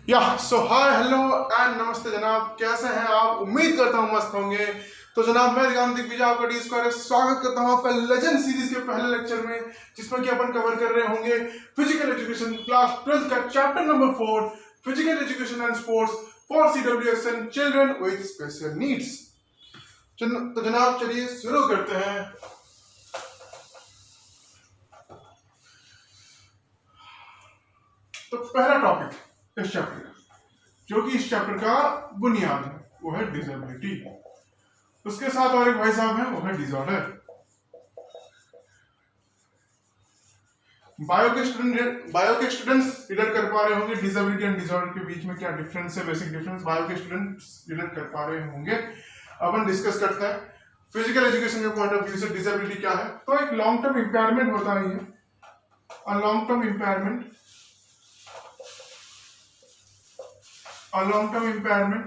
So hi hello and नमस्ते जनाब, कैसे हैं आप? उम्मीद करता हूँ मस्त होंगे। तो जनाब मैं दिगंत दिग्विजय आपका डी स्क्वायर स्वागत करता हूँ आपका लेजेंड सीरीज के पहले लेक्चर में, जिसमें कि अपन कवर कर रहे होंगे फिजिकल एजुकेशन क्लास 12 का chapter number 4 physical education and sports for CWS and children with special needs. तो जनाब चलिए शुरू करते हैं। तो पहला टॉपिक इस चैप्टर का, जो कि इस चैप्टर का बुनियाद है, वो है डिसेबिलिटी। उसके साथ और एक भाई साहब हैं, वो है डिसऑर्डर। बायो के स्टूडेंट्स रिलेट कर पा रहे होंगे डिसेबिलिटी एंड डिसऑर्डर के बीच में क्या डिफरेंस है, बेसिक डिफरेंस बायो के स्टूडेंट्स रिलेट कर पा रहे होंगे। अपन डिस्कस करते हैं फिजिकल एजुकेशन के पॉइंट ऑफ व्यू से डिसेबिलिटी क्या है। तो एक लॉन्ग टर्म इंपेयरमेंट होता है, लॉन्ग टर्म इंपेयरमेंट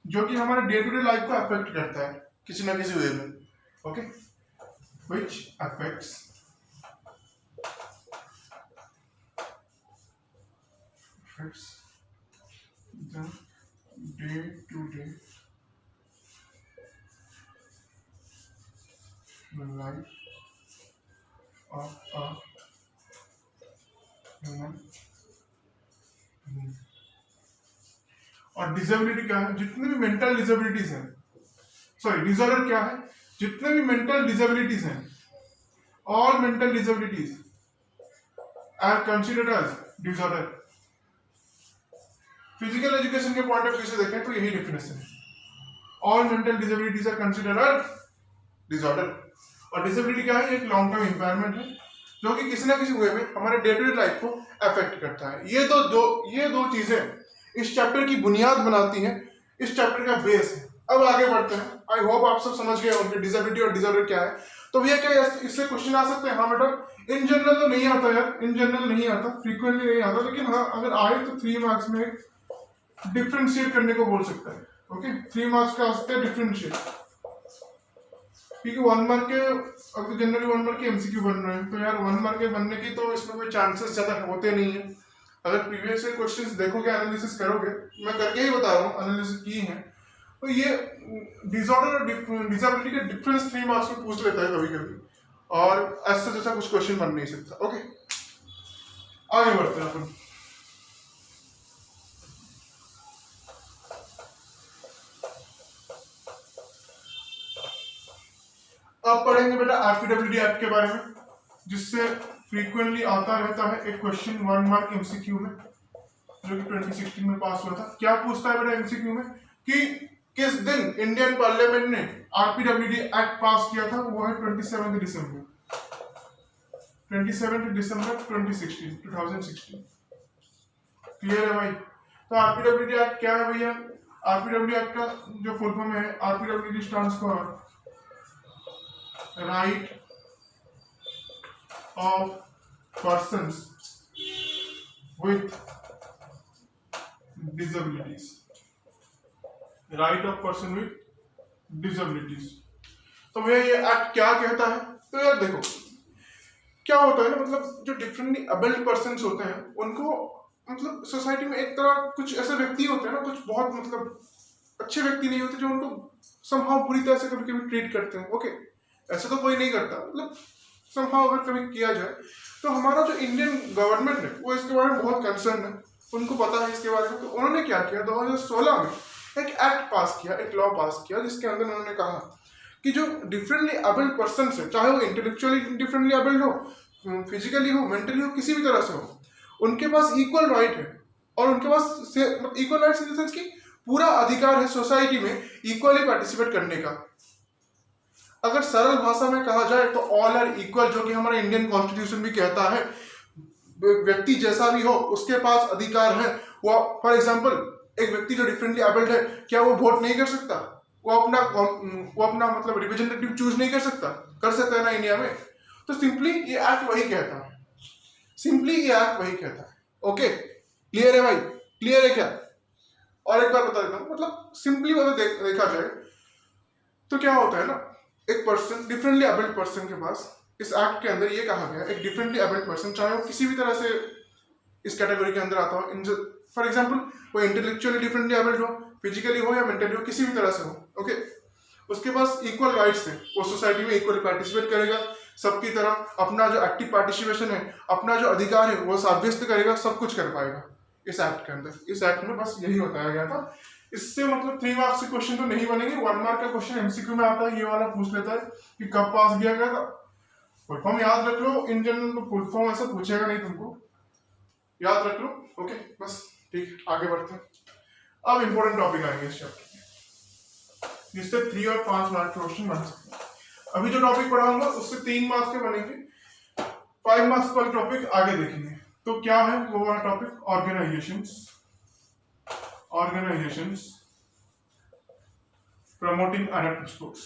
जो कि हमारे डे टू डे लाइफ को अफेक्ट करता है किसी ना किसी वे में, okay, which affects the day to day life of a human. और डिसेबिलिटी क्या है? जितने भी मेंटल डिसेबिलिटीज हैं, सॉरी डिसऑर्डर क्या है? जितने भी मेंटल डिसेबिलिटीज हैं, all mental disabilities are considered as disorder. Physical education के पॉइंट ऑफ व्यू से देखें तो यही डेफिनेशन है, all mental disabilities are considered as disorder. और डिसेबिलिटी क्या है? एक लॉन्ग टर्म इंपेयरमेंट है जो कि किसी ना किसी वे में हमारे डे टू डे लाइफ को अफेक्ट करता है। ये दो चीजें इस चैप्टर की बुनियाद बनाती हैं, इस चैप्टर का बेस है। अब आगे बढ़ते हैं। आई होप आप सब समझ गए होंगे डिसेबिलिटी और डिसऑर्डर क्या है। तो भैया क्या इससे क्वेश्चन आ सकते हैं? हाँ बेटा, इन जनरल तो नहीं आता यार, इन जनरल नहीं आता, फ्रीक्वेंटली नहीं आता, लेकिन हाँ अगर आए तो 3 मार्क्स में डिफरेंशिएट करने को बोल सकता है। ओके, 3 मार्क्स का आते हैं डिफरेंशिएट, क्योंकि 1 मार्क के अगर जनरली 1 मार्क के एमसीक्यू बन रहे हैं तो यार 1 मार्क के बनने की तो इसमें कोई चांसेस ज्यादा होते नहीं है। अगर प्रीवियस क्वेश्चंस देखोगे, एनालिसिस करोगे, मैं करके ही बता रहा हूँ, एनालिसिस की है, तो ये डिसऑर्डर और डिसेबिलिटी के डिफरेंस 3 मार्क्स में पूछ लेता है कभी कभी, और ऐसा जैसा कुछ क्वेश्चन बन नहीं सकता। ओके, आगे बढ़ते हैं अपन। अब पढ़ेंगे बेटा RPWD एक्ट के बारे में, जिससे फ्रीक्वेंटली आता रहता है एक क्वेश्चन 1 मार्क एमसीक्यू में, जो कि 2016 में पास हुआ था। क्या पूछता है बेटा एमसीक्यू में कि किस दिन इंडियन पार्लियामेंट ने RPWD एक्ट पास किया था? वो है 27 दिसंबर 2016। क्लियर है भाई? तो RPWD एक्ट क्या है भैया? RPWD एक्ट का जो फुल फॉर्म है, RPWD stands for right of persons with disabilities, right of person with disabilities। तो भैया ये एक्ट क्या कहता है? तो यार देखो क्या होता है ना, मतलब जो डिफरेंटली एबल्ड पर्सन्स होते हैं उनको मतलब सोसाइटी में एक तरह कुछ ऐसे व्यक्ति होते हैं ना, कुछ बहुत मतलब अच्छे व्यक्ति नहीं होते जो उनको समहाउ बुरी तरह से कभी कभी ट्रीट करते हैं। ओके, ऐसे तो कोई नहीं करता, मतलब समहाउ अगर कभी किया जाए तो हमारा जो इंडियन गवर्नमेंट है वो इसके बारे में बहुत कंसर्न है, उनको पता है इसके बारे में। तो उन्होंने क्या किया, 2016 में एक एक्ट पास किया, एक लॉ पास किया, जिसके अंदर उन्होंने कहा कि जो डिफरेंटली एबल्ड पर्सन है, चाहे वो इंटेलेक्चुअली डिफरेंटली एबल्ड हो, फिजिकली हो, मेंटली हो, किसी भी तरह से हो, उनके पास इक्वल राइट है। और उनके पास equal right in the sense की पूरा अधिकार है सोसाइटी में इक्वली पार्टिसिपेट करने का। अगर सरल भाषा में कहा जाए तो ऑल आर इक्वल, जो कि हमारा इंडियन कॉन्स्टिट्यूशन भी कहता है, व्यक्ति जैसा भी हो उसके पास अधिकार है। वो फॉर एग्जांपल एक व्यक्ति जो डिफरेंटली एबल्ड है, क्या वो वोट नहीं कर सकता? वो अपना मतलब रिप्रेजेंटेटिव चूज नहीं कर सकता? कर सकता है ना इंडिया में। तो सिंपली ये एक्ट वही कहता है, ओके, क्लियर है भाई? क्लियर है क्या? और एक बार बता देता हूँ, मतलब सिंपली अगर देखा जाए तो क्या होता है ना, एक पर्सन डिफरेंटली एबल्ड पर्सन के पास इस एक्ट के अंदर ये कहा गया, एक डिफरेंटली एबल्ड पर्सन चाहे वो किसी भी तरह से इस कैटेगरी के अंदर आता हो, फॉर एग्जाम्पल वो इंटेलेक्चुअली डिफरेंटली एबल्ड हो, फिजिकली हो या मेंटली हो, किसी भी तरह से हो, ओके, उसके पास इक्वल राइट्स हैं, वो सोसाइटी में इक्वली पार्टिसिपेट करेगा सबकी तरह, अपना जो एक्टिव पार्टिसिपेशन है, अपना जो अधिकार है वो साब्यस्त करेगा, सब कुछ कर पाएगा इस एक्ट के अंदर। इस एक्ट में बस यही बताया गया था। इससे मतलब 3 मार्क्स के क्वेश्चन तो नहीं बनेंगे, 1 मार्क का क्वेश्चन एमसीक्यू में आता है, ये वाला पूछ लेता है कि कब पास किया गया था। फुल फॉर्म याद रख लो, इन जनरल तो फुल फॉर्म ऐसा पूछेगा नहीं, तुमको याद रख लो, ओके बस ठीक, आगे बढ़ते हैं। अब इंपॉर्टेंट टॉपिक आएंगे इस चैप्टर में, जिससे 3 और 5 मार्क के क्वेश्चन बन सकते हैं। अभी जो टॉपिक पढ़ाऊंगा उससे 3 मार्क्स के बनेंगे, 5 मार्क्स वाला टॉपिक आगे देखेंगे। तो क्या है वो वाला topic? Organisations promoting adaptive sports,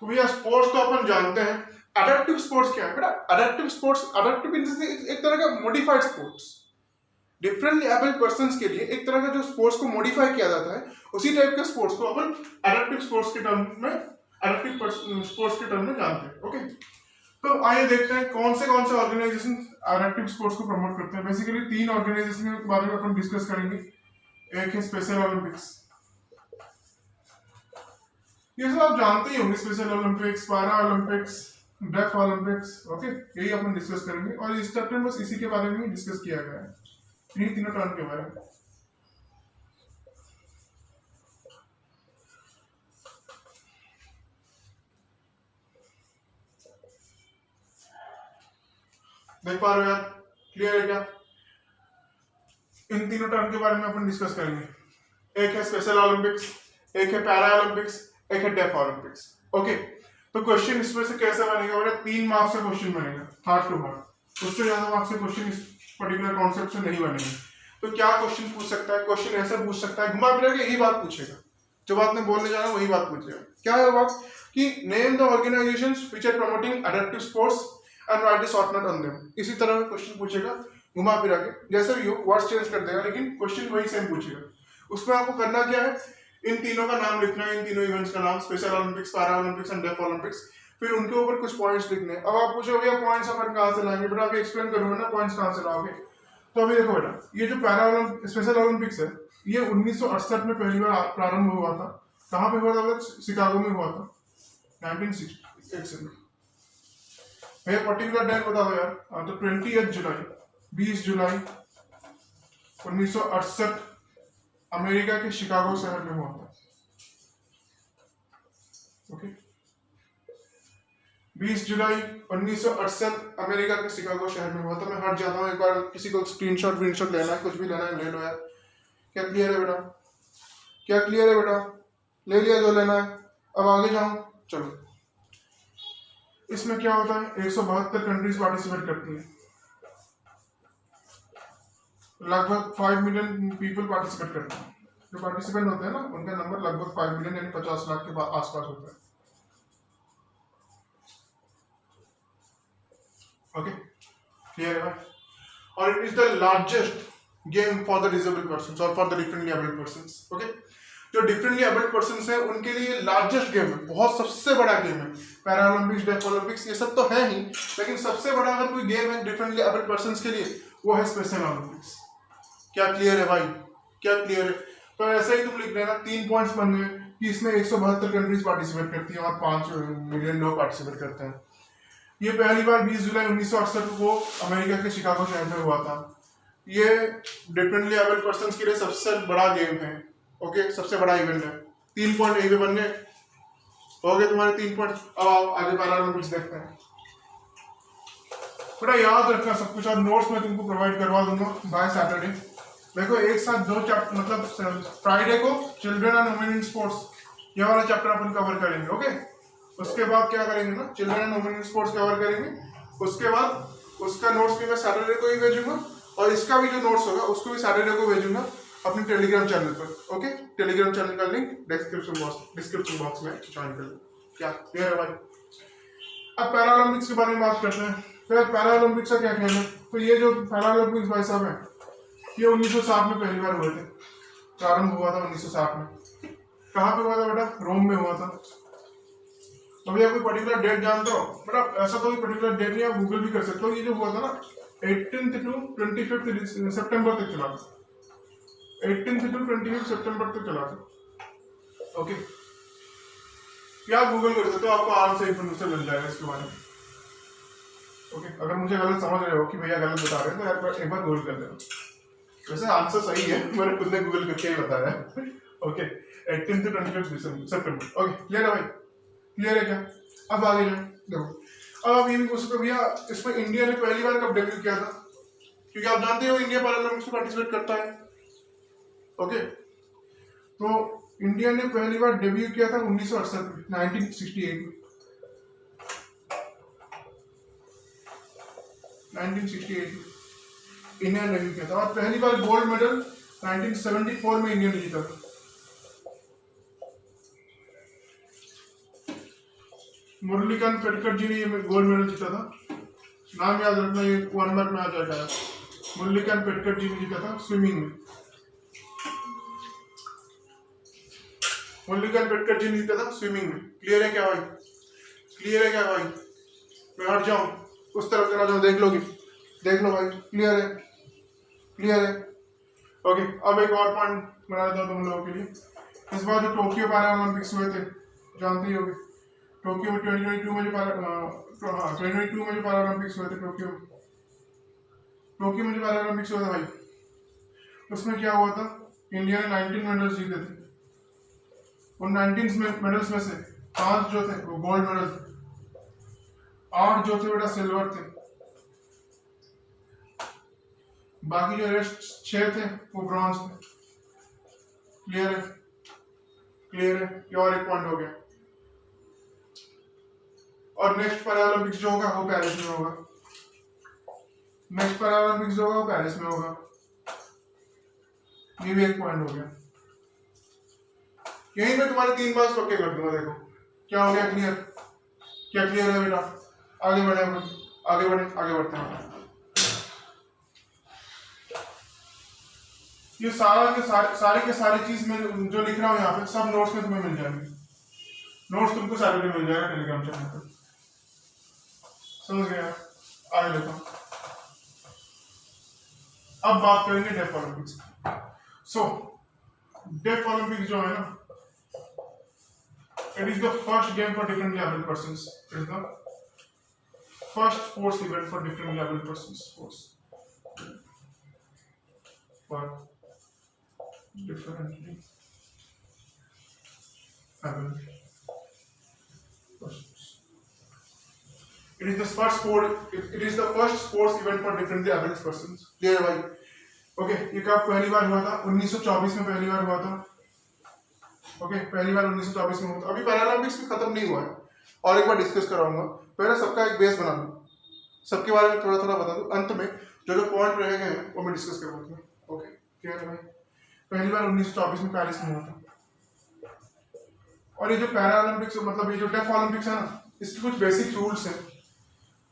तो भैया स्पोर्ट्स तो अपन जानते हैं, एडेप्टिव स्पोर्ट्स क्या है बेटा? एडेप्टिव स्पोर्ट्स, एडेप्टिव एक तरह का modified sports, differently abled persons के लिए एक तरह का जो स्पोर्ट्स को मॉडिफाई किया जाता है, उसी टाइप के स्पोर्ट्स को अपन एडेप्टिव स्पोर्ट्स के टर्म में, एडेप्टिव स्पोर्ट्स के टर्म में जानते हैं, ओके। तो आइए देखते हैं कौन से ऑर्गेनाइजेशन एडेप्टिव स्पोर्ट्स को प्रमोट करते हैं। बेसिकली 3 ऑर्गेनाइजेशन के बारे में अपन डिस्कस करेंगे। एक है स्पेशल ओलंपिक्स, ये सब आप जानते ही होंगे, special Olympics, para Olympics, deaf Olympics, okay, यही अपन डिस्कस करेंगे। और इस चैप्टर में बस इसी के बारे में डिस्कस किया गया है, तीनों टर्म के बारे में। देख पा रहे हो यार, क्लियर है क्या? इन तीनों टर्म के बारे में अपन डिस्कस करेंगे। एक है स्पेशल ओलंपिक्स, एक है पैरा ओलंपिक्स, एक है डेफ ओलंपिक्स, ओके। तो क्वेश्चन इसमें से कैसे बनेगा बेटा? 3 मार्क्स का क्वेश्चन बनेगा, हार्ड टू हार्ड, उससे ज्यादा मार्क्स के क्वेश्चन इस पर्टिकुलर कॉन्सेप्ट से नहीं बनेंगे। तो क्या क्वेश्चन पूछ सकता है? क्वेश्चन ऐसे पूछ सकता है, घुमा फिरा के यही बात पूछेगा, जो बात मैं बोलने जा रहा हूँ वही बात पूछेगा। क्या है बात? कि name the organisations which are promoting adaptive sports and write a short note on them. इसी तरह का क्वेश्चन पूछेगा, घुमा फिरा के, जैसे भी हो वर्ड्स चेंज कर देगा, लेकिन क्वेश्चन वही सेम पूछेगा। उसमें आपको करना क्या है? इन तीनों का नाम लिखना है, इन तीनों इवेंट्स का नाम, special Olympics, para Olympics and deaf Olympics. फिर उनके ऊपर कुछ पॉइंट्स लिखने हैं। अब आप पूछो भैया पॉइंट्स अपन कहाँ से लाएंगे? बेटा अभी एक्सप्लेन करूंगा ना, पॉइंट्स कहाँ से लाओगे। तो अभी देखो बेटा, ये जो पैरा ओलंपिक, स्पेशल ओलंपिक्स है, ये 1968 में पहली बार प्रारंभ हुआ था। कहाँ पे हुआ था? शिकागो में हुआ था, 1968 में। भैया पर्टिकुलर डेट बता दो यार। तो 20 जुलाई, 20 जुलाई 1968 अमेरिका के शिकागो शहर में हुआ था, ओके। 20 जुलाई 1968 अमेरिका के शिकागो शहर में हुआ था। मैं हट जाता हूँ, एक बार किसी को स्क्रीनशॉट लेना है, कुछ भी लेना है ले लो यार। क्या क्लियर है बेटा? क्या क्लियर है बेटा? ले लिया जो लेना है, अब आगे जाऊं, चलो। इसमें क्या होता है? 172 कंट्रीज पार्टिसिपेट करती हैं, लगभग 5 मिलियन पीपल पार्टिसिपेट करते हैं। जो पार्टिसिपेंट होते हैं ना, उनका नंबर लगभग 5 मिलियन यानी 50 लाख के आसपास होता है, ओके, क्लियर है? और it is the largest game for the disabled persons और for the differently abled persons, okay. जो डिफरेंटली एबल्ड पर्संस हैं उनके लिए लार्जेस्ट गेम है, बहुत सबसे बड़ा गेम है। पैरा ओलंपिक्स, डेफ ओलंपिक्स ये सब तो है ही, लेकिन सबसे बड़ा अगर कोई गेम है डिफरेंटली एबल्ड पर्संस के लिए, वो है स्पेशल ओलंपिक्स। क्या क्लियर है भाई? क्या क्लियर है? तो ऐसे ही तुम लिख लेना, 3 पॉइंट्स बन गए कि इसमें 172 कंट्रीज पार्टिसिपेट करती हैं और 5 मिलियन लोग पार्टिसिपेट करते हैं। ये पहली बार 20 जुलाई 1968 को अमेरिका के शिकागो शहर में हुआ था। ये डिफरेंटली एबल्ड पर्संस के लिए सबसे बड़ा गेम है, ओके, सबसे बड़ा इवेंट है। 3 पॉइंट यही पे बन गए, हो गए तुम्हारे 3 पॉइंट। अब आओ आगे पैरा ओलंपिक्स देखते हैं। थोड़ा याद रखना सब कुछ, और नोट्स मैं तुमको प्रोवाइड करवा दूंगा बाय सैटरडे। देखो एक साथ 2 चैप्टर, मतलब फ्राइडे को children and women in sports, ये वाला चैप्टर अपन कवर करेंगे, ओके। उसके बाद क्या करेंगे ना, children and women in sports cover करेंगे। उसके बाद उसका नोट्स भी मैं सैटरडे को ही भेजूंगा, और इसका भी जो नोट्स होगा उसको भी सैटरडे को भेजूंगा अपने टेलीग्राम चैनल पर, ओके। टेलीग्राम चैनल का लिंक डिस्क्रिप्शन बॉक्स में ज्वाइन कर लो। क्या क्लियर है भाई? अब पैरा ओलंपिक्स के बारे में बात करते हैं। फिर पैरा ओलंपिक्स का क्या कहना है? तो ये जो पैरा ओलंपिक्स भाई साहब है, ये 1960 में पहली बार हुए थे, प्रारंभ हुआ था 1960 में। कहाँ पे हुआ था बेटा? रोम में हुआ था। तो भैया कोई पर्टिकुलर डेट जानते हो बेटा? ऐसा तो कोई पर्टिकुलर डेट नहीं, आप गूगल भी कर सकते हो। ये जो हुआ था ना 18 टू 25 सितंबर तक चला था। 18 टू 25 सितंबर तक चला था। ओके, क्या गूगल कर सकते हो, आपको आराम से इन्फॉर्मेशन मिल जाएगा इसके बारे में। ओके, अगर मुझे गलत समझ रहे हो कि भैया गलत बता रहे हैं तो एक बार गूगल कर लेना। वैसे आंसर सही है, मैंने खुद ने गूगल करके ही बताया। ओके, 18 टू 25 सितंबर। ओके, क्लियर है भाई? क्लियर है क्या? अब आगे जाए। देखो, अब आप ये भी पूछ सकते हो भैया इसमें इंडिया ने पहली बार कब डेब्यू किया था? क्योंकि आप जानते हो इंडिया पैरालंपिक्स में पार्टिसिपेट करता है। ओके, तो इंडिया ने पहली बार डेब्यू किया था 1968 में, 1968 में। 1968 में इंडिया ने डेब्यू किया था। और पहली बार गोल्ड मेडल 1974 में इंडिया ने जीता था। मुरलीकांत पेटकर जी ने गोल्ड मेडल जीता था। नाम याद रखना, ये 1 मार्क में आ जाएगा। मुरलीकांत पेटकर जी ने जीता था स्विमिंग में। मुरलीकांत पेटकर जी ने जीता था स्विमिंग में। क्लियर है क्या भाई? क्लियर है क्या भाई? मैं हट जाऊं, उस तरफ चला जाऊं, देख लोगे? देख लो भाई, क्लियर है? क्लियर है? ओके, अब एक और पॉइंट बना देता हूं तुम लोगों के लिए। इस बार जो टोक्यो पैरालंपिक्स हुए थे, जानते ही होगे, टोक्यो में 2022 में जो 2022 में जो पैरालंपिक्स हुए थे, टोक्यो में जो पैरालंपिक्स हुआ था भाई, उसमें क्या हुआ था? इंडिया ने 19 मेडल्स जीते थे। उन 19 मेडल्स में से 5 जो थे वो गोल्ड मेडल थे, 8 जो थे बेटा सिल्वर थे, बाकी जो रेस्ट 6 थे वो ब्रॉन्ज थे। क्लियर है? क्लियर है? ये और एक पॉइंट हो गया। और नेक्स्ट पैरालंपिक्स जो होगा वो पेरिस में होगा। नेक्स्ट पैरालंपिक्स जो होगा वो पेरिस में होगा। ये भी एक पॉइंट हो गया। यहीं पे तुम्हारे 3 मार्क्स पक्के कर दूंगा। देखो क्या हो गया? क्लियर? क्या क्लियर है बेटा? आगे बढ़े, आगे बढ़ते हैं। ये सारी चीज में जो लिख रहा हूँ यहाँ पे सब नोट्स में तुम्हें मिल जाएंगे। नोट्स तुमको सैटरडे मिल जाएगा टेलीग्राम चैनल पर। समझ गया? आगे लेता हूँ। अब बात करेंगे def Olympics. So def Olympics जो है ना, it is the first game for differently abled persons. It is the first sports event for differently abled persons. Sports for differently abled persons. It is the first sports event for differently abled persons. Clear है भाई? Okay, ये कब पहली बार हुआ था? 1924 में पहली बार हुआ था। ओके, पहली बार 1924 में हुआ था। अभी पैरालंपिक्स भी खत्म नहीं हुआ है, और एक बार डिस्कस कराऊंगा। पहले सबका एक बेस बना दूं, सबके बारे में थोड़ा थोड़ा बता दूं, अंत में जो पॉइंट रह गए हैं वो मैं डिस्कस करूंगा। ओके, क्लियर है भाई? पहली बार 1924 में पेरिस में हुआ था। और ये जो पैरालंपिक्स मतलब ये जो डेफ ओलंपिक्स है ना, इसके कुछ बेसिक रूल्स हैं।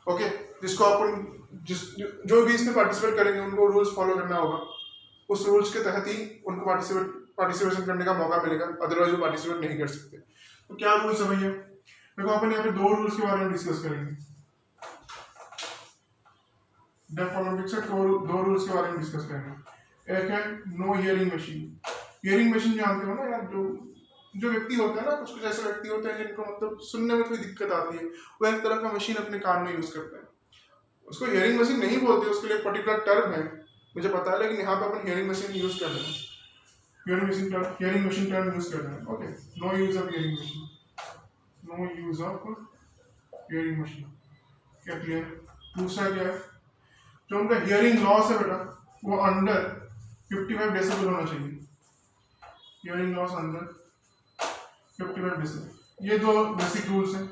ओके, जिसको आपको जो भी इसमें पार्टिसिपेट करेंगे उनको रूल्स फॉलो करना होगा। उस रूल्स के तहत ही उनको पार्टिसिपेशन करने का मौका मिलेगा, अदरवाइज वो पार्टिसिपेट नहीं कर सकते। तो क्या रूल्स है भैया? देखो अपन यहाँ पे 2 रूल्स के बारे में डिस्कस करेंगे। डेफ ओलंपिक्स से 2 रूल्स के बारे में डिस्कस करेंगे। एक है no hearing machine. Hearing machine जानते हो ना यार, जो व्यक्ति होता है ना, कुछ ऐसे व्यक्ति होते हैं जिनको मतलब सुनने में कोई दिक्कत आती है, वो एक तरह का मशीन अपने कान में यूज करते हैं। उसको हियरिंग मशीन नहीं बोलते, उसके लिए पर्टिकुलर टर्म है मुझे पता है, लेकिन यहाँ पे अपन हियरिंग मशीन यूज कर रहे हैं। हियरिंग मशीन टर्म यूज कर रहे हैं। Okay, no use of hearing machine, no use of hearing machine. क्या क्लियर? दूसरा क्या है? जो उनका हियरिंग लॉस है बेटा, वो अंडर 55 डेसिबल होना चाहिए। Hearing loss under 55 decibel. ये 2 बेसिक रूल्स हैं।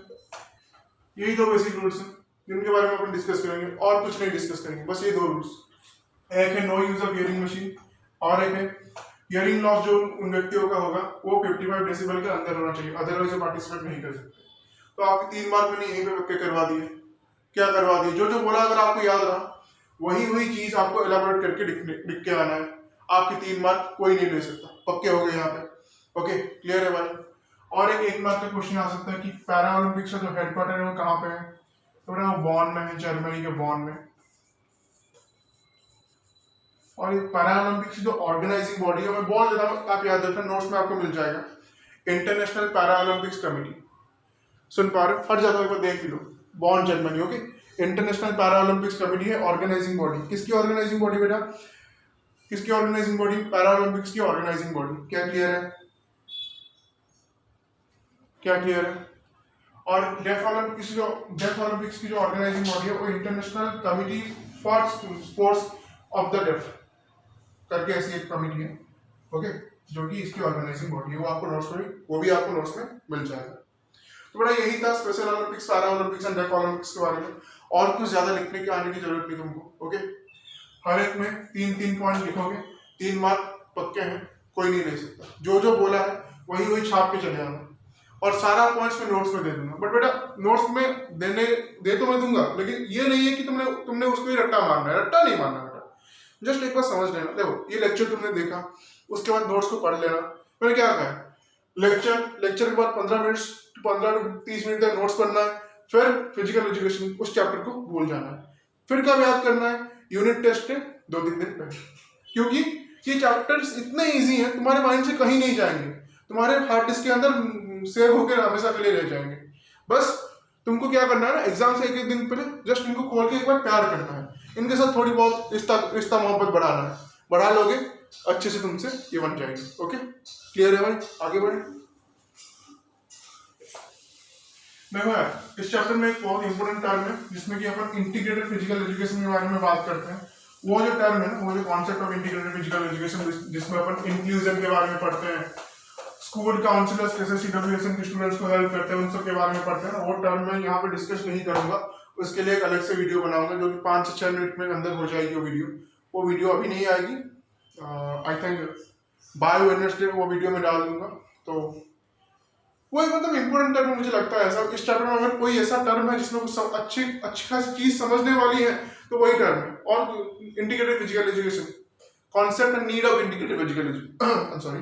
यही 2 बेसिक रूल्स हैं जिनके बारे में अपन डिस्कस करेंगे, और कुछ नहीं डिस्कस करेंगे, बस ये 2 रूल्स। एक है no use of hearing machine, और एक है हियरिंग लॉस जो उन व्यक्तियों का होगा वो 55 डेसिबल के अंदर होना चाहिए, अदरवाइज वो पार्टिसिपेट नहीं कर सकते। तो आपके 3 मार्क मैंने यहीं पे पक्के करवा दिए। क्या करवा दिए? जो बोला अगर आपको याद रहा वही चीज आपको एलाबोरेट करके लिख के आना है। आपके 3 मार्क कोई नहीं ले सकता, पक्के हो गए यहाँ पे। ओके क्लियर है भाई। और एक मार्क का क्वेश्चन आ सकता है कि पैरा ओलंपिक्स का जो हेडक्वार्टर है वो कहाँ पे है, तो बेटा वो बॉन में है, जर्मनी के बॉन में। और ये पैरा ओलंपिक्स की जो ऑर्गेनाइजिंग बॉडी है, मैं बोल देता हूँ, आप याद रखना, नोट्स में आपको मिल जाएगा, इंटरनेशनल पैरा ओलंपिक्स कमेटी। सुन पा रहे हो, हर जगह पर देख लो, Bonn Germany. Okay, international para Olympics committee है ऑर्गेनाइजिंग बॉडी। किसकी ऑर्गेनाइजिंग बॉडी बेटा, किसकी ऑर्गेनाइजिंग बॉडी, पैरा ओलंपिक्स की ऑर्गेनाइजिंग बॉडी। क्या क्लियर है, क्या क्लियर है। और डेफ ओलंपिक्स की जो ऑर्गेनाइजिंग बॉडी है वो international committee for sports of the deaf करके ऐसी एक कमिटी है, ओके, जो कि इसकी ऑर्गेनाइजिंग बॉडी है। वो आपको नोट्स में मिल जाएगा। तो बड़ा यही था special Olympics, para Olympics and deaf Olympics के बारे में। और कुछ ज्यादा लिखने की आने की जरूरत नहीं तुमको, ओके। हर एक में 3-3 पॉइंट लिखोगे, 3 मार्क पक्के हैं, कोई नहीं ले सकता। जो जो बोला है वही छाप के चले आना, और सारा पॉइंट्स में नोट्स में दे दूंगा। बट बेटा नोट्स में दे तो मैं दूंगा, लेकिन ये नहीं है कि तुमने उसको ही रट्टा मारना है, रट्टा नहीं मारना बेटा। जस्ट एक बार समझ लेना। देखो ये लेक्चर तुमने देखा, उसके बाद नोट्स को पढ़ लेना। मैंने क्या कहा है, लेक्चर के बाद 15 मिनट तक नोट्स पढ़ना है, फिर फिजिकल एजुकेशन उस चैप्टर को भूल जाना है। फिर कब याद करना है, यूनिट टेस्ट के 2-3 दिन पहले, क्योंकि ये चैप्टर्स इतने इजी हैं, तुम्हारे माइंड से कहीं नहीं जाएंगे, तुम्हारे हार्ड डिस्क के अंदर सेव होकर हमेशा के लिए रह जाएंगे। बस तुमको क्या करना है ना, एग्जाम से एक दिन पहले जस्ट इनको खोल के एक बार प्यार करना है, इनके साथ थोड़ी बहुत रिश्ता मोहब्बत बढ़ाना है। बढ़ा लोगे अच्छे से तुमसे ये बन जाएंगे। ओके क्लियर है भाई, आगे बढ़े। देखो यार, इस चैप्टर में एक बहुत इंपॉर्टेंट टर्म है जिसमें कि अपन इंटीग्रेटेड फिजिकल एजुकेशन के बारे में बात करते हैं। वो जो टर्म है ना, वो जो concept of integrated physical education, जिसमें अपन इंक्लूजन के बारे में पढ़ते हैं, स्कूल काउंसलर्स कैसे CWSN के स्टूडेंट्स को हेल्प करते हैं, उन सब के बारे में पढ़ते हैं। वो टर्म मैं यहाँ पे डिस्कस नहीं करूंगा, उसके लिए एक अलग से वीडियो बनाऊंगा जो कि 5 से 6 मिनट में अंदर हो जाएगी वो वीडियो अभी नहीं आएगी, आई थिंक बाय वेडनेसडे वो वीडियो में डाल दूंगा। तो वो एक मतलब इंपॉर्टेंट टर्म मुझे लगता है ऐसा। इस चैप्टर में अगर कोई ऐसा टर्म है जिसमें कुछ अच्छी खासी चीज समझने वाली है तो वही टर्म है। और integrated physical education, concept and need of integrated physical education, sorry,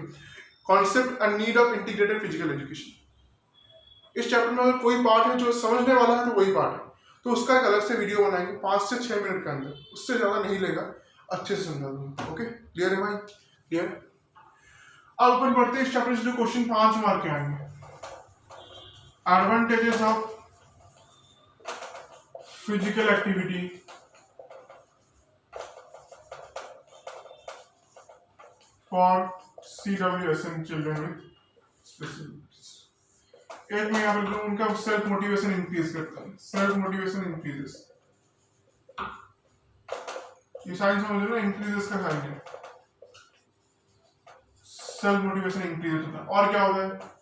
concept and need of integrated physical education. इस चैप्टर में अगर कोई पार्ट है जो समझने वाला है तो वही पार्ट है, तो उसका एक अलग से वीडियो बनाएंगे 5 से 6 मिनट के अंदर, उससे ज्यादा नहीं लेगा, अच्छे से समझा दूंगा। ओके क्लियर है भाई, क्लियर। अब अपन बढ़ते हैं इस चैप्टर से जो क्वेश्चन 5 मार्क के आएंगे। Advantages of physical activity for CWSN children with special needs. एक में यहाँ पर उनका सेल्फ मोटिवेशन इंक्रीज करता है, सेल्फ मोटिवेशन इंक्रीजेस, ये साइन समझ लो, इंक्रीजेस का साइन है, सेल्फ मोटिवेशन इंक्रीज होता है। और क्या होता है,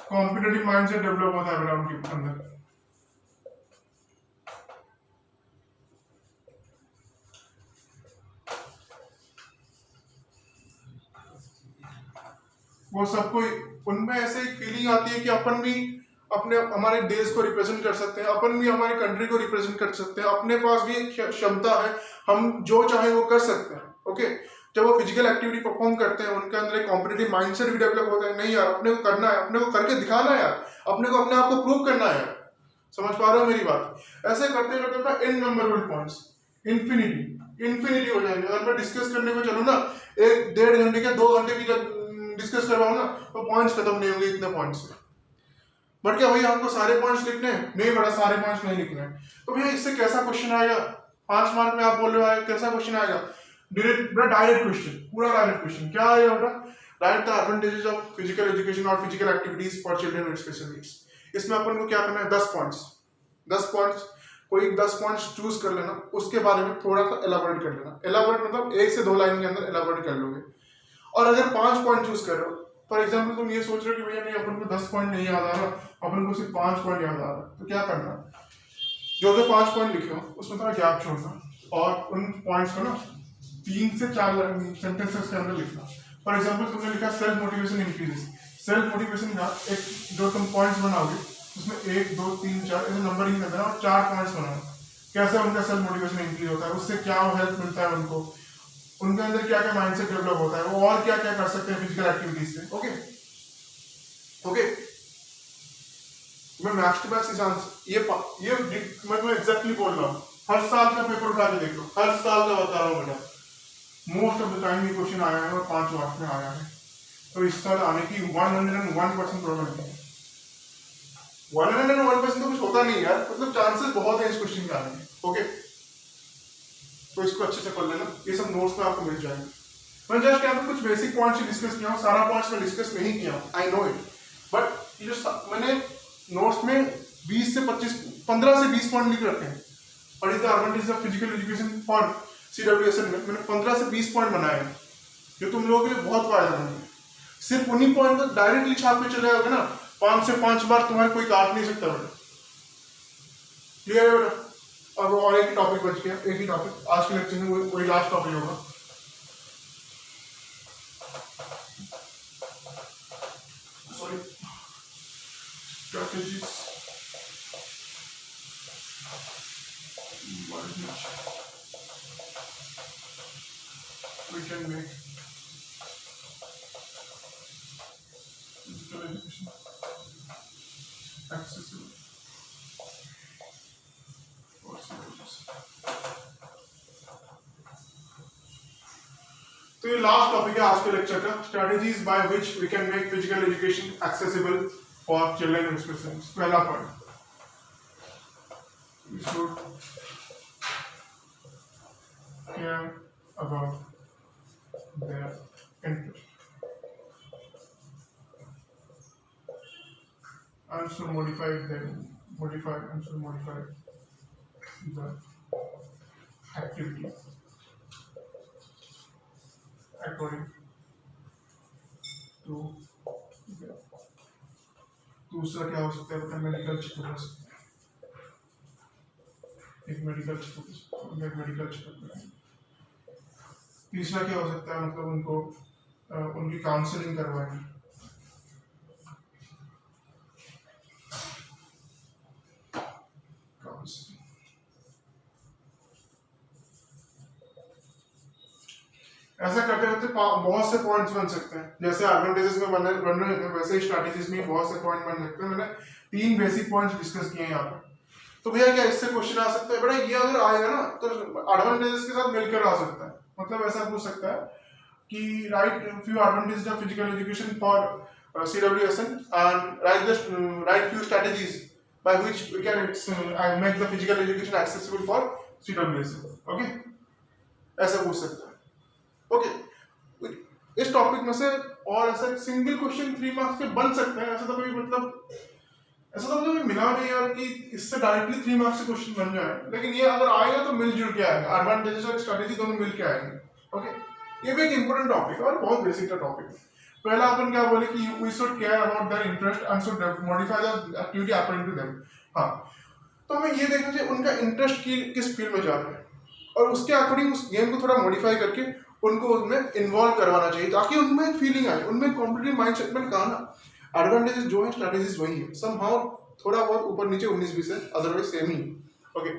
कॉम्पिटिटिव माइंडसेट डेवलप होता है बेटा उनके अंदर। वो सबको उनमें ऐसे एक फीलिंग आती है कि अपन भी हमारे देश को रिप्रेजेंट कर सकते हैं, अपन भी हमारी कंट्री को रिप्रेजेंट कर सकते हैं, अपने पास भी एक क्षमता है, हम जो चाहे वो कर सकते हैं। ओके, जब वो फिजिकल एक्टिविटी परफॉर्म करते हैं उनके अंदर एक कॉम्पिटिटिव माइंडसेट भी डेवलप होता है। नहीं यार, अपने को करना है, अपने को करके दिखाना है यार, अपने को अपने आप को प्रूव करना है यार। समझ पा रहे हो मेरी बात? ऐसे करते करते इननंबरेबल पॉइंट्स, इन्फिनिटी हो जाएंगे। अगर मैं डिस्कस करने को चलूँ ना, 1-1.5 घंटे के 2 घंटे की जब डिस्कस करवाऊँ ना, तो पॉइंट्स खत्म नहीं होंगे इतने पॉइंट्स से। बट क्या भैया हमको सारे पॉइंट्स लिखने हैं? नहीं बड़ा, सारे पॉइंट्स नहीं लिखने हैं। तो भैया इससे कैसा क्वेश्चन आएगा 5 मार्क में? आप बोल रहे हो कैसा क्वेश्चन आएगा? डायरेक्ट क्वेश्चन, पूरा डायरेक्ट क्वेश्चन। क्या आएगा बेटा? Direct the advantages of physical education और physical activities for children with special needs. इसमें अपन को क्या करना है, 10 पॉइंट्स, कोई 10 पॉइंट्स चूज कर लेना, उसके बारे में थोड़ा सा एलाबोरेट कर लेना। एलाबोरेट मतलब 1 से 2 लाइन के अंदर एलाबोरेट कर लोगे। और अगर 5 पॉइंट चूज कर रहे हो, फॉर एग्जाम्पल तुम ये सोच रहे हो कि भैया नहीं अपन को 10 पॉइंट नहीं याद आ रहा, अपन को सिर्फ 5 पॉइंट याद आ रहा, तो क्या करना, जो 5 पॉइंट लिखे हो उसमें थोड़ा गैप छोड़ना और उन पॉइंट्स को ना 3 से 4 सेंटेंसेस के अंदर लिखना। फॉर एग्जाम्पल तुमने लिखा self motivation increases. Self motivation का एक जो तुम पॉइंट्स बनाओगे उसमें 1, 2, 3, 4 ऐसे नंबरिंग करना और 4 पॉइंट्स बनाओ। कैसे उनका सेल्फ मोटिवेशन इंक्रीज होता है, उससे क्या हेल्प मिलता है उनको, उनके अंदर क्या क्या माइंडसेट डेवलप होता है, वो और क्या क्या कर सकते हैं फिजिकल एक्टिविटीज से। ओके, ओके, मैं मैक्स टू मैक्स इस आंसर ये मैं एग्जैक्टली बोल रहा हूँ। हर साल का पेपर उठा के देख लो, हर साल का बता रहा हूँ बेटा, मोस्ट ऑफ द टाइम ये क्वेश्चन आया है और 5 मार्क्स में आया है। तो इस साल आने की 101% प्रोबेबिलिटी है। 101% तो कुछ होता नहीं यार, मतलब चांसेस बहुत है इस क्वेश्चन के आने के। ओके, तो इसको अच्छे से कर लेना, ये सब नोट्स में आपको मिल जाएंगे। मैं जस्ट यहाँ पे कुछ बेसिक पॉइंट्स डिस्कस किया हूँ, सारा पॉइंट्स मैं डिस्कस नहीं किया हूँ, आई नो इट, बट ये जो मैंने नोट्स में 20 से 25 15 से 20 पॉइंट लिख रखे हैं। और इधर advantage of physical education for CWSN में मैंने 15 से 20 पॉइंट बनाए हैं, जो तुम लोगों के लिए बहुत फायदेमंद है। सिर्फ उन्हीं पॉइंट को डायरेक्टली छाप के चले जाओगे ना, 5 से 5 बार तुम्हारे कोई काट नहीं सकता बेटा। क्लियर है बेटा? अब और एक ही टॉपिक बच गया, एक ही टॉपिक आज के लेक्चर में, वही लास्ट टॉपिक होगा। Sorry, strategies we can make physical education accessible for students। तो ये लास्ट टॉपिक है आज के लेक्चर का, strategies by which we can make physical education accessible for children with special needs. पहला point, we should care about their interest and should modify the activity according to their। दूसरा क्या हो सकता है, मेडिकल चेकअप हो सकता है, एक मेडिकल चेकअप। तीसरा क्या हो सकता है, मतलब उनको उनकी काउंसलिंग करवाएं। ऐसा करते करते बहुत से पॉइंट्स बन सकते हैं, जैसे एडवांटेजेस में बन रहे थे वैसे ही स्ट्रैटेजीज में बहुत से पॉइंट बन सकते हैं। मैंने 3 बेसिक पॉइंट्स डिस्कस किए हैं यहाँ पे। तो भैया क्या इससे क्वेश्चन आ सकता है बेटा, ये अगर आएगा ना तो एडवांटेजेस के साथ मिलकर आ सकता है। मतलब ऐसा पूछ सकता है कि right few advantages of physical education for CWSN and write few strategies by which we can make the physical education accessible for CWSN। Okay, ऐसा पूछ सकता है। ओके, इस टॉपिक में से और ऐसा सिंगल क्वेश्चन 3 मार्क्स के बन सकते हैं। ऐसा तो कोई मतलब ऐसा तो मुझे मिला नहीं यार कि इससे डायरेक्टली 3 मार्क्स से क्वेश्चन बन जाए, लेकिन ये अगर आएगा तो मिलजुल के आएगा, एडवांटेजेस और स्ट्रेटेजी दोनों मिल के आएंगे। ओके, ये भी एक इंपॉर्टेंट टॉपिक है और बहुत बेसिक का टॉपिक है। पहला अपन क्या बोले कि we should care about their interest and should modify the activity according to them. हाँ, तो हमें ये देखना चाहिए उनका इंटरेस्ट किस फील्ड में जा रहा है और उसके अकॉर्डिंग उस गेम को थोड़ा मॉडिफाई करके उनको उसमें इन्वॉल्व करवाना चाहिए, ताकि उनमें एक फीलिंग आए, उनमें कॉम्पिटिटिव माइंडसेट में कहा ना एडवांटेजेस जो है स्ट्रेटेजीज वही है, समहाउ थोड़ा बहुत ऊपर नीचे 19-20 है, अदरवाइज सेम ही। ओके,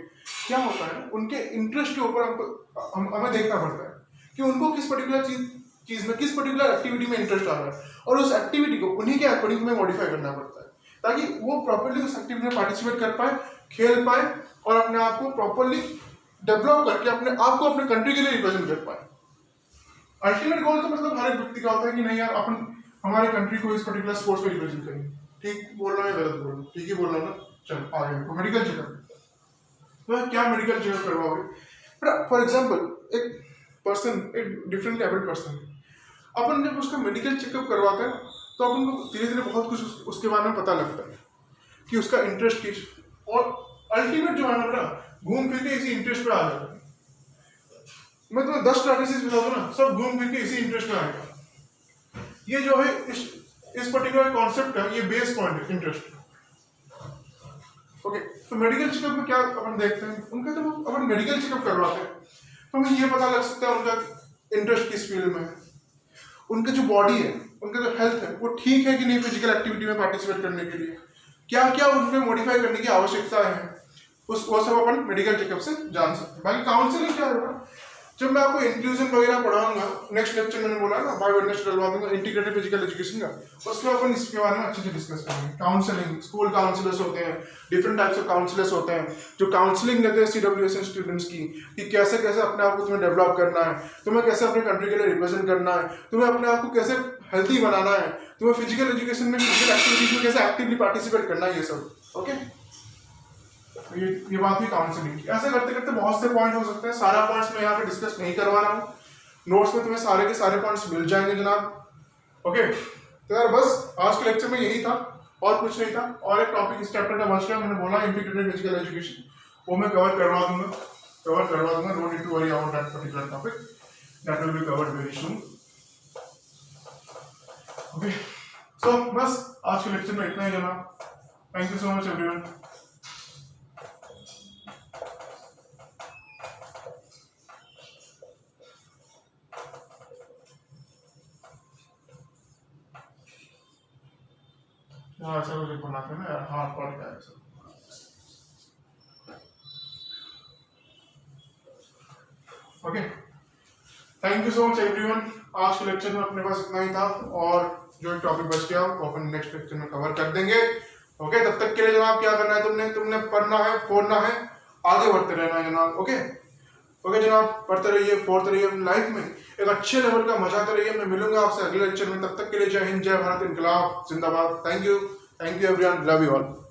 क्या होता है उनके इंटरेस्ट के ऊपर हमको हमें देखना पड़ता है कि उनको किस पर्टिकुलर चीज में, किस पर्टिकुलर एक्टिविटी में इंटरेस्ट आ रहा है और उस एक्टिविटी को उन्हीं के अकॉर्डिंग में मॉडिफाई करना पड़ता है, ताकि वो प्रॉपर्ली उस एक्टिविटी में पार्टिसिपेट कर पाए, खेल पाए और अपने आप को प्रॉपर्ली डेवलप करके अपने आप को अपने कंट्री के लिए रिप्रेजेंट कर पाए। अल्टीमेट गोल तो मतलब हर एक व्यक्ति का होता है कि नहीं यार अपन हमारे कंट्री को इस पर्टिकुलर स्पोर्ट्स में रिप्रेजेंट करेंगे। ठीक बोल रहा है, गलत बोल रहा हूँ? ठीक ही बोल रहा हूँ ना। चलो आगे देखो, मेडिकल चेकअप। तो क्या मेडिकल चेकअप करवाओगे? फॉर एग्जाम्पल एक पर्सन, एक डिफरेंट एबल्ड पर्सन, अपन जब उसका मेडिकल चेकअप करवाते हैं तो अपन को धीरे धीरे बहुत कुछ उसके बारे में पता लगता है कि उसका इंटरेस्ट किस, और अल्टीमेट जो है ना बेटा घूम फिर के इसी इंटरेस्ट पे आ जाता है। मैं तुम्हें 10 स्ट्रैटेजीज बता दूं ना, सब घूम फिर के इसी इंटरेस्ट पे आएगा। ये जो है इस पर्टिकुलर कॉन्सेप्ट का ये बेस पॉइंट है, इंटरेस्ट। ओके, तो मेडिकल चेकअप में क्या अपन देखते हैं, उनका जब अपन मेडिकल चेकअप करवाते हैं तो हमें ये पता लग सकता है उनका इंटरेस्ट किस फील्ड में है, उनका जो बॉडी है, उनका जो हेल्थ है वो ठीक है कि नहीं फिजिकल एक्टिविटी में पार्टिसिपेट करने के लिए, क्या क्या उनमें मॉडिफाई करने की आवश्यकता है, वो सब अपन मेडिकल चेकअप से जान सकते हैं। बाकी काउंसलिंग क्या होगा, जब मैं आपको इंक्लूजन वगैरह पढ़ाऊंगा, नेक्स्ट लेक्चर मैंने बोला ना बायो वेटनेस डलवा दूंगा इंटीग्रेटेड फिजिकल एजुकेशन का, उसके बाद अपन इसके बारे में अच्छे से डिस्कस करेंगे। काउंसलिंग, स्कूल काउंसलर्स होते हैं, डिफरेंट टाइप्स ऑफ काउंसलर्स होते हैं जो काउंसलिंग देते हैं CWSN स्टूडेंट्स की, कि कैसे कैसे अपने आप को तुम्हें डेवलप करना है, तुम्हें कैसे अपने कंट्री के लिए रिप्रेजेंट करना है, तुम्हें अपने आप को कैसे हेल्थी बनाना है, तुम्हें फिजिकल एजुकेशन में फिजिकल एक्टिविटीज में कैसे एक्टिवली पार्टिसिपेट करना है, ये सब। ओके, ये बात हुई काउंसलिंग की। ऐसे करते करते बहुत से पॉइंट हो सकते हैं, सारा पॉइंट्स मैं यहाँ पे डिस्कस नहीं करवा रहा हूँ, नोट्स में तुम्हें सारे के सारे पॉइंट्स मिल जाएंगे जनाब। ओके, तो यार बस आज के लेक्चर में यही था और कुछ नहीं था। और एक टॉपिक इस चैप्टर का बच गया, मैंने बोला इंटीग्रेटेड फिजिकल एजुकेशन, वो मैं कवर करवा दूंगा। Don't need to worry about that particular topic, that will be covered very soon. Okay, so बस आज के लेक्चर में इतना ही जनाब। Thank you so much everyone. ऐसा कुछ बनाते हैं ना यार, हाँ पढ़ के ऐसा। Okay, thank you so much everyone. आज के लेक्चर में अपने पास इतना ही था, और जो टॉपिक बच गया वो अपन नेक्स्ट लेक्चर में कवर कर देंगे। ओके, तब तक के लिए जनाब क्या करना है, तुमने पढ़ना है, फोड़ना है, आगे बढ़ते रहना है जनाब। ओके जनाब, पढ़ते रहिए, फोड़ते रहिए अपनी लाइफ में, एक अच्छे लेवल का मजा आते रहिए। मैं मिलूंगा आपसे अगले लेक्चर में, तब तक के लिए जय हिंद, जय भारत, इनकलाब जिंदाबाद। Thank you everyone, love you all.